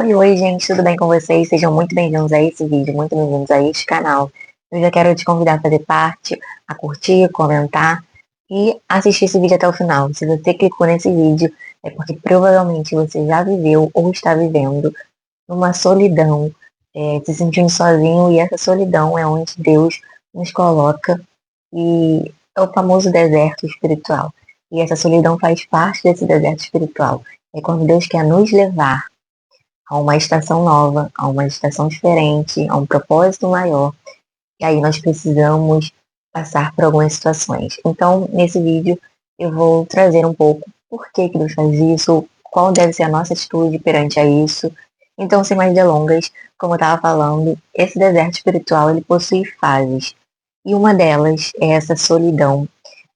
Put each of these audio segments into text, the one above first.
Oi, gente, tudo bem com vocês? Sejam muito bem-vindos a esse vídeo, muito bem-vindos a este canal. Eu já quero te convidar a fazer parte, a curtir, comentar e assistir esse vídeo até o final. Se você clicou nesse vídeo, é porque provavelmente você já viveu ou está vivendo numa solidão, se sentindo sozinho, e essa solidão é onde Deus nos coloca e é o famoso deserto espiritual. E essa solidão faz parte desse deserto espiritual. É quando Deus quer nos levar a uma estação nova, a uma estação diferente, a um propósito maior. E aí nós precisamos passar por algumas situações. Então, nesse vídeo, eu vou trazer um pouco por que Deus faz isso, qual deve ser a nossa atitude perante a isso. Então, sem mais delongas, como eu estava falando, esse deserto espiritual, ele possui fases. E uma delas é essa solidão.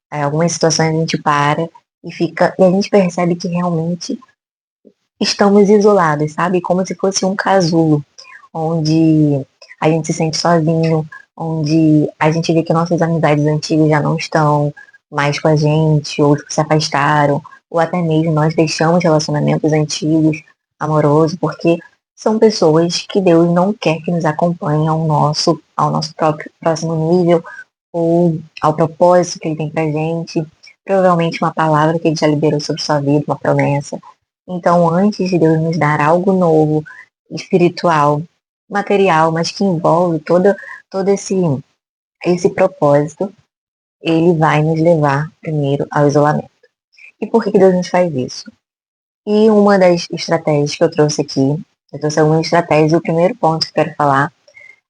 Algumas situações a gente para e a gente percebe que realmente estamos isolados, sabe? Como se fosse um casulo, onde a gente se sente sozinho, onde a gente vê que nossas amizades antigas já não estão mais com a gente, ou se afastaram, ou até mesmo nós deixamos relacionamentos antigos, amorosos, porque são pessoas que Deus não quer que nos acompanhem ao nosso próprio próximo nível, ou ao propósito que Ele tem pra gente. Provavelmente uma palavra que Ele já liberou sobre sua vida, uma promessa. Então, antes de Deus nos dar algo novo, espiritual, material, mas que envolve todo esse propósito, ele vai nos levar primeiro ao isolamento. E por que Deus nos faz isso? E uma das estratégias que eu trouxe aqui, eu trouxe algumas estratégias, e o primeiro ponto que eu quero falar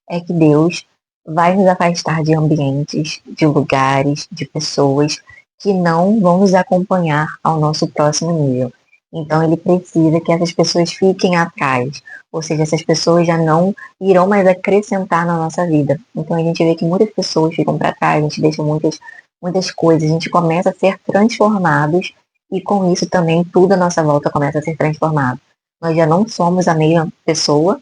é que Deus vai nos afastar de ambientes, de lugares, de pessoas que não vão nos acompanhar ao nosso próximo nível. Então ele precisa que essas pessoas fiquem atrás, ou seja, essas pessoas já não irão mais acrescentar na nossa vida. Então a gente vê que muitas pessoas ficam para trás, a gente deixa muitas coisas, a gente começa a ser transformados e com isso também tudo à nossa volta começa a ser transformado. Nós já não somos a mesma pessoa,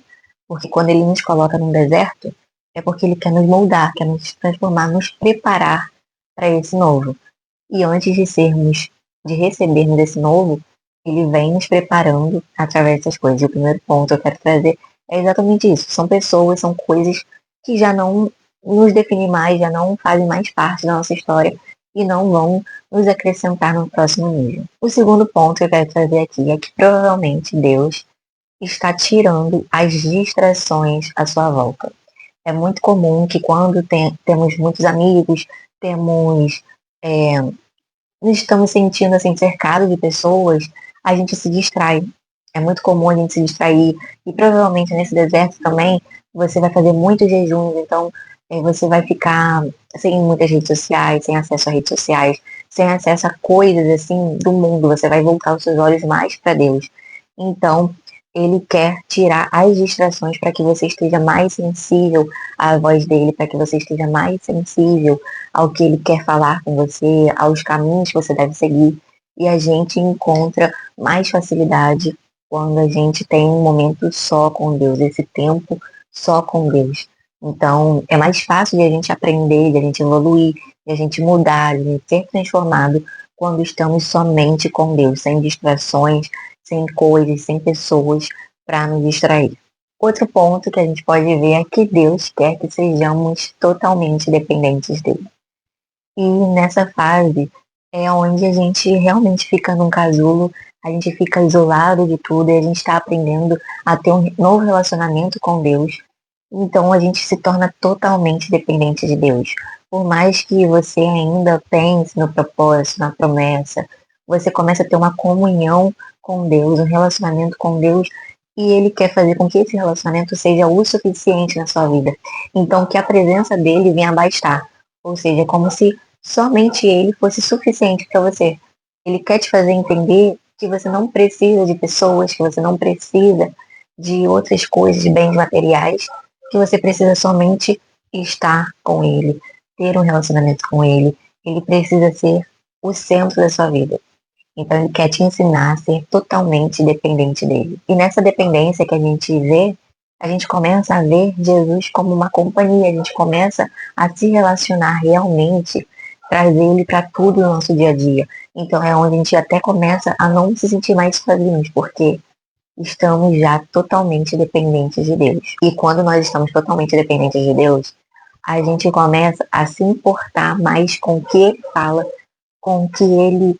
porque quando ele nos coloca num deserto, é porque ele quer nos moldar, quer nos transformar, nos preparar para esse novo. E antes de recebermos esse novo, ele vem nos preparando através dessas coisas. E o primeiro ponto que eu quero trazer é exatamente isso. São pessoas, são coisas que já não nos definem mais, já não fazem mais parte da nossa história e não vão nos acrescentar no próximo nível. O segundo ponto que eu quero trazer aqui é que provavelmente Deus está tirando as distrações à sua volta. É muito comum que quando temos muitos amigos, temos nos estamos sentindo assim cercados de pessoas, a gente se distrai. É muito comum a gente se distrair. E provavelmente nesse deserto também você vai fazer muitos jejuns, então você vai ficar sem muitas redes sociais, sem acesso a redes sociais, sem acesso a coisas assim do mundo. Você vai voltar os seus olhos mais para Deus. Então, ele quer tirar as distrações para que você esteja mais sensível à voz dele, para que você esteja mais sensível ao que ele quer falar com você, aos caminhos que você deve seguir. E a gente encontra mais facilidade quando a gente tem um momento só com Deus, esse tempo só com Deus. Então, é mais fácil de a gente aprender, de a gente evoluir, de a gente mudar, de a gente ser transformado quando estamos somente com Deus, sem distrações, sem coisas, sem pessoas para nos distrair. Outro ponto que a gente pode ver é que Deus quer que sejamos totalmente dependentes dele. E nessa fase é onde a gente realmente fica num casulo, a gente fica isolado de tudo e a gente está aprendendo a ter um novo relacionamento com Deus. Então a gente se torna totalmente dependente de Deus. Por mais que você ainda pense no propósito, na promessa, você começa a ter uma comunhão com Deus, um relacionamento com Deus, e Ele quer fazer com que esse relacionamento seja o suficiente na sua vida. Então que a presença dele venha bastar. Ou seja, é como se somente Ele fosse suficiente para você. Ele quer te fazer entender que você não precisa de pessoas, que você não precisa de outras coisas, de bens materiais, que você precisa somente estar com Ele, ter um relacionamento com Ele. Ele precisa ser o centro da sua vida. Então Ele quer te ensinar a ser totalmente dependente dele. E nessa dependência que a gente vê, a gente começa a ver Jesus como uma companhia, a gente começa a se relacionar realmente, trazer Ele para tudo no nosso dia a dia. Então é onde a gente até começa a não se sentir mais sozinhos, porque estamos já totalmente dependentes de Deus. E quando nós estamos totalmente dependentes de Deus, a gente começa a se importar mais com o que Ele fala, com o que Ele,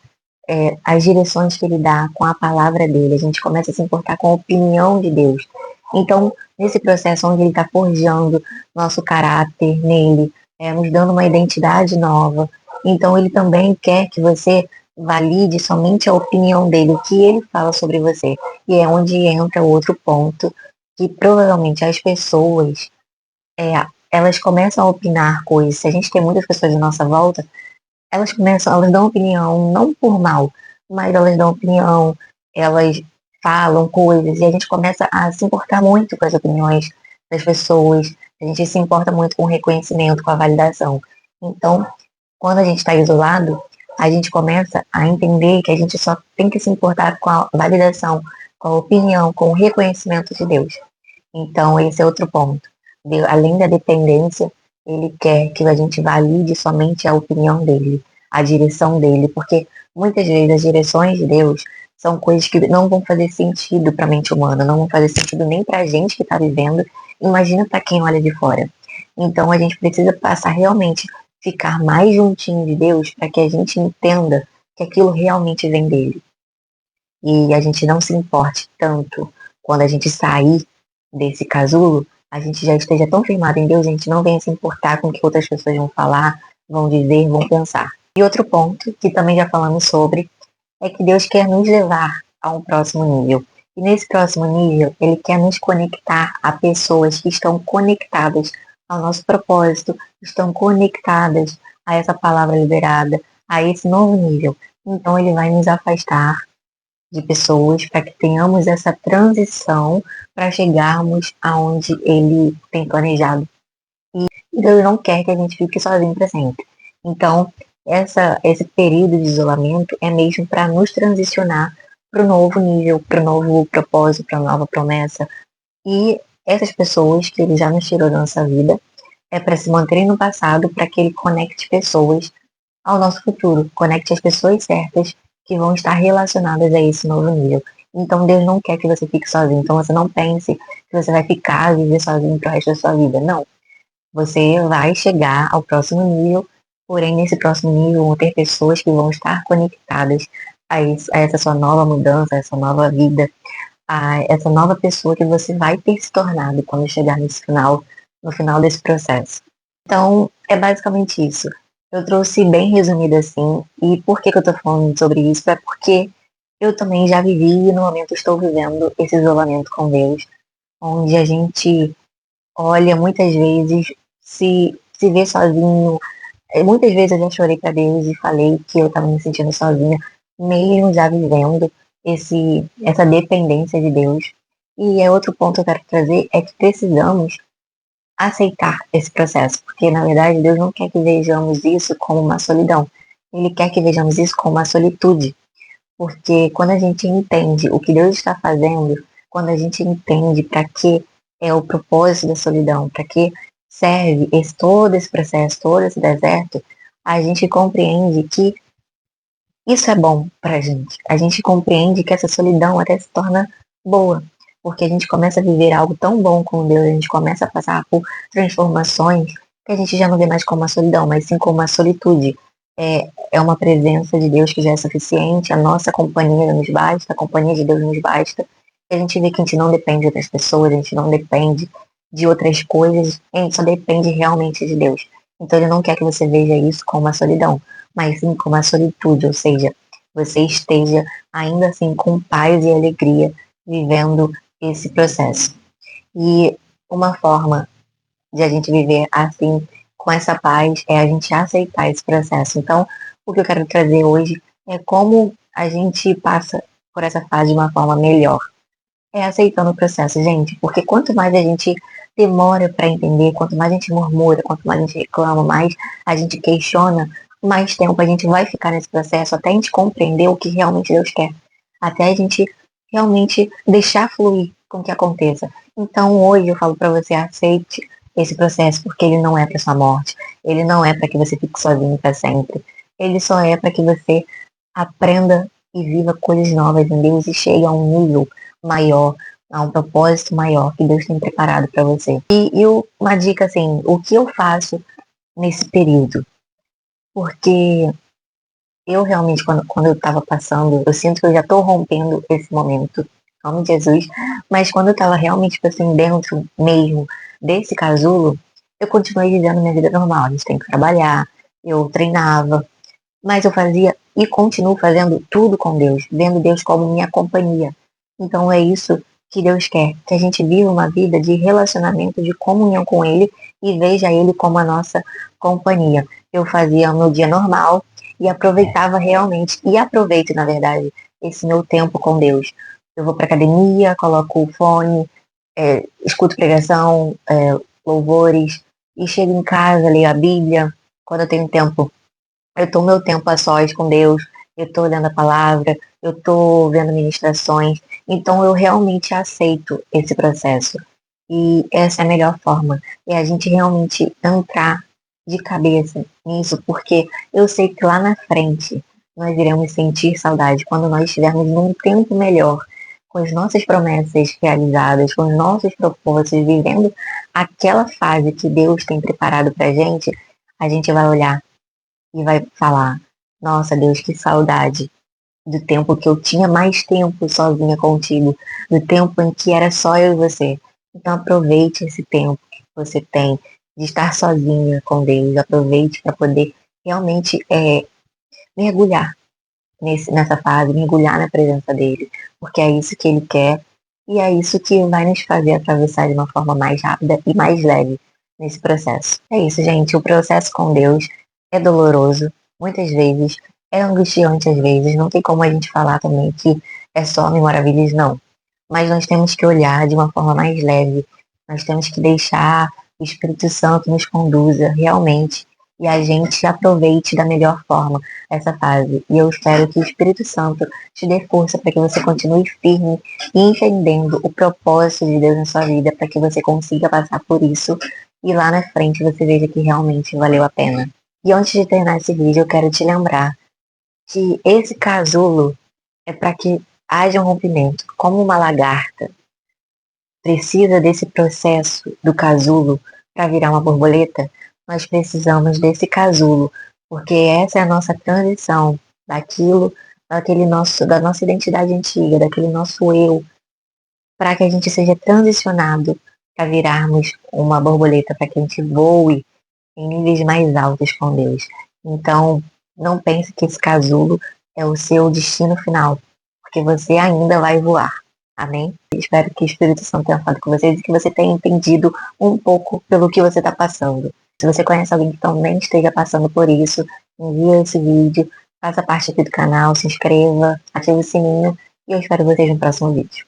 as direções que Ele dá, com a palavra dele. A gente começa a se importar com a opinião de Deus. Então, nesse processo onde Ele está forjando nosso caráter nele, nos dando uma identidade nova, então Ele também quer que você valide somente a opinião dele, o que ele fala sobre você. E é onde entra o outro ponto, que provavelmente as pessoas, elas começam a opinar coisas. Se a gente tem muitas pessoas à nossa volta, elas dão opinião, não por mal, mas elas dão opinião, elas falam coisas, e a gente começa a se importar muito com as opiniões das pessoas, a gente se importa muito com o reconhecimento, com a validação. Então, quando a gente está isolado, a gente começa a entender que a gente só tem que se importar com a validação, com a opinião, com o reconhecimento de Deus. Então, esse é outro ponto. Deus, além da dependência, ele quer que a gente valide somente a opinião dele, a direção dele, porque muitas vezes as direções de Deus são coisas que não vão fazer sentido para a mente humana, não vão fazer sentido nem para a gente que está vivendo, imagina para quem olha de fora. Então, a gente precisa passar realmente ficar mais juntinho de Deus para que a gente entenda que aquilo realmente vem dele. E a gente não se importe tanto quando a gente sair desse casulo, a gente já esteja tão firmado em Deus, a gente não venha se importar com o que outras pessoas vão falar, vão dizer, vão pensar. E outro ponto, que também já falamos sobre, é que Deus quer nos levar a um próximo nível. E nesse próximo nível, Ele quer nos conectar a pessoas que estão conectadas ao nosso propósito, estão conectadas a essa palavra liberada, a esse novo nível. Então, Ele vai nos afastar de pessoas para que tenhamos essa transição para chegarmos aonde Ele tem planejado. E Deus não quer que a gente fique sozinho para sempre. Então, esse período de isolamento é mesmo para nos transicionar para o novo nível, para o novo propósito, para a nova promessa. E essas pessoas que Ele já nos tirou da nossa vida é para se manterem no passado, para que Ele conecte pessoas ao nosso futuro, conecte as pessoas certas que vão estar relacionadas a esse novo nível. Então Deus não quer que você fique sozinho. Então você não pense que você vai ficar, viver sozinho pro resto da sua vida. Não. Você vai chegar ao próximo nível, porém nesse próximo nível vão ter pessoas que vão estar conectadas a essa sua nova mudança, a essa nova vida, a essa nova pessoa que você vai ter se tornado quando chegar no final desse processo. Então, é basicamente isso. Eu trouxe bem resumido assim, e por que eu tô falando sobre isso? É porque eu também já vivi e no momento estou vivendo esse isolamento com Deus, onde a gente olha muitas vezes, se vê sozinho. Muitas vezes eu já chorei para Deus e falei que eu estava me sentindo sozinha, mesmo já vivendo essa dependência de Deus. E é outro ponto que eu quero trazer, é que precisamos aceitar esse processo, porque na verdade Deus não quer que vejamos isso como uma solidão, Ele quer que vejamos isso como uma solitude, porque quando a gente entende o que Deus está fazendo, quando a gente entende para que é o propósito da solidão, para que serve todo esse processo, todo esse deserto, a gente compreende que isso é bom pra gente. A gente compreende que essa solidão até se torna boa, porque a gente começa a viver algo tão bom com Deus, a gente começa a passar por transformações que a gente já não vê mais como uma solidão, mas sim como uma solitude. É uma presença de Deus que já é suficiente, a nossa companhia nos basta, a companhia de Deus nos basta. E a gente vê que a gente não depende de outras pessoas, a gente não depende de outras coisas, a gente só depende realmente de Deus. Então Ele não quer que você veja isso como uma solidão, mas sim como a solitude, ou seja, você esteja ainda assim com paz e alegria vivendo esse processo. E uma forma de a gente viver assim, com essa paz, é a gente aceitar esse processo. Então, o que eu quero trazer hoje é como a gente passa por essa fase de uma forma melhor. É aceitando o processo, gente, porque quanto mais a gente demora para entender, quanto mais a gente murmura, quanto mais a gente reclama, mais a gente questiona, mais tempo a gente vai ficar nesse processo até a gente compreender o que realmente Deus quer, até a gente realmente deixar fluir com o que aconteça. Então hoje eu falo para você, aceite esse processo, porque ele não é para sua morte, ele não é para que você fique sozinho para sempre, ele só é para que você aprenda e viva coisas novas em Deus e chegue a um nível maior, a um propósito maior que Deus tem preparado para você. E uma dica assim, o que eu faço nesse período? Porque eu realmente, quando eu estava passando, eu sinto que eu já estou rompendo esse momento, em nome de Jesus, mas quando eu estava realmente, tipo assim, dentro mesmo desse casulo, eu continuei vivendo minha vida normal. A gente tem que trabalhar, eu treinava, mas eu fazia e continuo fazendo tudo com Deus, vendo Deus como minha companhia. Então é isso que Deus quer, que a gente viva uma vida de relacionamento, de comunhão com Ele e veja Ele como a nossa companhia. Eu fazia o meu dia normal e aproveitava realmente, e aproveito, na verdade, esse meu tempo com Deus. Eu vou para academia, coloco o fone, escuto pregação, louvores, e chego em casa, leio a Bíblia. Quando eu tenho tempo, eu tô meu tempo a sós com Deus, eu tô lendo a palavra, eu tô vendo ministrações, então eu realmente aceito esse processo. E essa é a melhor forma, é a gente realmente entrar de cabeça nisso, porque eu sei que lá na frente nós iremos sentir saudade quando nós estivermos num tempo melhor, com as nossas promessas realizadas, com os nossos propósitos, vivendo aquela fase que Deus tem preparado pra gente, a gente vai olhar e vai falar: nossa, Deus, que saudade do tempo que eu tinha mais tempo sozinha contigo, do tempo em que era só eu e você. Então aproveite esse tempo que você tem de estar sozinha com Deus, aproveite para poder realmente mergulhar nessa fase, mergulhar na presença dele, porque é isso que ele quer e é isso que vai nos fazer atravessar de uma forma mais rápida e mais leve nesse processo. É isso, gente. O processo com Deus é doloroso, muitas vezes, é angustiante às vezes, não tem como a gente falar também que é só mil maravilhas, não. Mas nós temos que olhar de uma forma mais leve, nós temos que deixar o Espírito Santo nos conduza realmente e a gente aproveite da melhor forma essa fase. E eu espero que o Espírito Santo te dê força para que você continue firme e entendendo o propósito de Deus na sua vida, para que você consiga passar por isso e lá na frente você veja que realmente valeu a pena. E antes de terminar esse vídeo, eu quero te lembrar que esse casulo é para que haja um rompimento. Como uma lagarta precisa desse processo do casulo para virar uma borboleta, nós precisamos desse casulo, porque essa é a nossa transição da nossa identidade antiga, daquele nosso eu, para que a gente seja transicionado para virarmos uma borboleta, para que a gente voe em níveis mais altos com Deus. Então, não pense que esse casulo é o seu destino final, porque você ainda vai voar. Amém? Espero que o Espírito Santo tenha falado com vocês e que você tenha entendido um pouco pelo que você está passando. Se você conhece alguém que também esteja passando por isso, envia esse vídeo, faça parte aqui do canal, se inscreva, ative o sininho e eu espero vocês no próximo vídeo.